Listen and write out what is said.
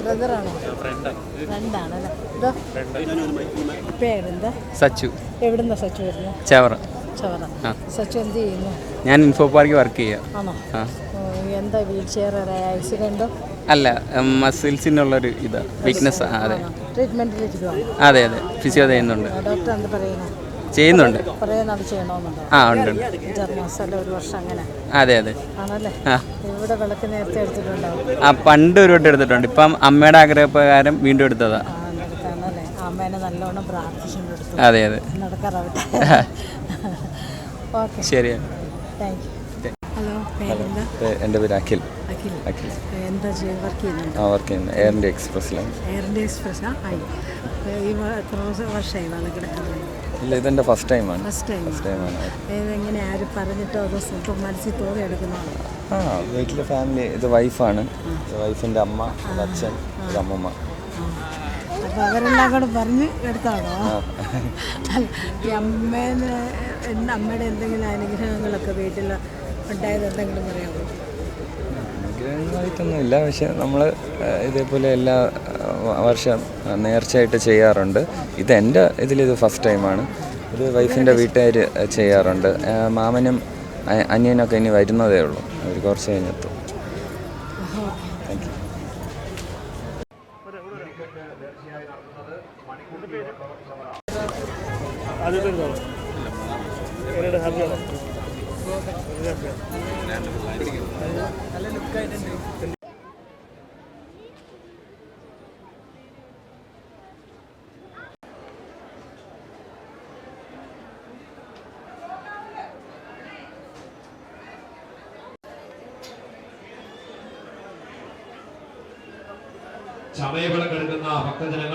ബ്രദറാണോ? ഫ്രണ്ടാണല്ലേ. ഇതോ പേരെന്താ? സച്ചു. എവിടുന്നാ സച്ചു വരുന്നത്? ചവറ. ചവറ. സച്ചു എന്ത് ചെയ്യുന്നു? ഞാൻ ഇൻഫോ പാർക്കിൽ വർക്ക് ചെയ്യാം. ആണോ? എന്താ വീൽ ചെയർ ആക്സിഡൻറ്റോ? അല്ല, മസിൽസിനുള്ളൊരു ഇതാണ്, വീക്ക്നെസ്. അതെ. ട്രീറ്റ്മെൻറ്റിലിരിക്കുവാണ്. അതെ അതെ, ഫിസിയോ ചെയ്യുന്നുണ്ട്. ഡോക്ടർ എന്ത് പറയുന്നു? ചെയ്യുന്നുണ്ട്. കുറേ നാൾ ചെയ്യണമെന്നുണ്ടോ? ഉണ്ട്. 5-6 മാസം അല്ല 1 വർഷം അങ്ങനെ? അതെ അതെ. ആണല്ലേ. ഇവിടെ വിളക്ക് നേരത്തെ എടുത്തിട്ടുണ്ടാവും. പണ്ട് ഒരു വട്ടം എടുത്തിട്ടുണ്ട്. ഇപ്പം അമ്മയുടെ ആഗ്രഹപ്രകാരം വീണ്ടും എടുത്തതാ. എടുത്താണല്ലേ. അമ്മേനെ നല്ലോണം പ്രാർത്ഥിച്ചെടുത്തു. അതെ അതെ, നടക്കാറാവട്ടെ. ഓക്കെ, ശരി. Thank you. ഹലോ, പേരെന്താ? എൻ്റെ പേര് അഖിൽ. അഖിൽ. എന്താ വർക്ക് ചെയ്യുന്നുണ്ട്? വർക്ക് ചെയ്യുന്നത് എയർ ഇന്ത്യ എക്സ്പ്രസ്സിലാണ്. എയർ ഇന്ത്യ എക്സ്പ്രസ്സാ? ആയി. ഈ എത്ര വർഷമായി വന്ന് കിടക്കുന്നത്? ഇല്ല, ഇതെൻ്റെ ഫസ്റ്റ് ടൈമാണ്. ഫസ്റ്റ് ടൈമാണ്. ഇതെങ്ങനെ ആരും പറഞ്ഞിട്ടോ അതോ സ്വന്തം മനസ്സിൽ തോന്നി എടുക്കുന്നതാണോ? വീട്ടിലെ ഫാമിലി. ഇത് വൈഫാണ്. വൈഫിൻ്റെ അമ്മ, അച്ഛൻ, അമ്മമ്മ. അപ്പോൾ അവരെല്ലാം കൂടെ പറഞ്ഞ് എടുത്താണോ? ഈ അമ്മയുടെ എന്തെങ്കിലും അനുഗ്രഹങ്ങളൊക്കെ വീട്ടിൽ ഉണ്ടായത് എന്തെങ്കിലും പറയാമോ? അനുഗ്രഹങ്ങളായിട്ടൊന്നുമില്ല, പക്ഷെ നമ്മൾ ഇതേപോലെ എല്ലാ വർഷം നേർച്ചയായിട്ട് ചെയ്യാറുണ്ട്. ഇതെൻ്റെ ഇതിലിത് ഫസ്റ്റ് ടൈമാണ്. ഇത് വൈഫിൻ്റെ വീട്ടുകാർ ചെയ്യാറുണ്ട്. മാമനും അനിയനൊക്കെ ഇനി വരുന്നതേ ഉള്ളൂ. അവർ കുറച്ച് കഴിഞ്ഞെത്തും. Thank you. ചമയവിളക്കെടുക്കുന്ന ഭക്തജനങ്ങൾ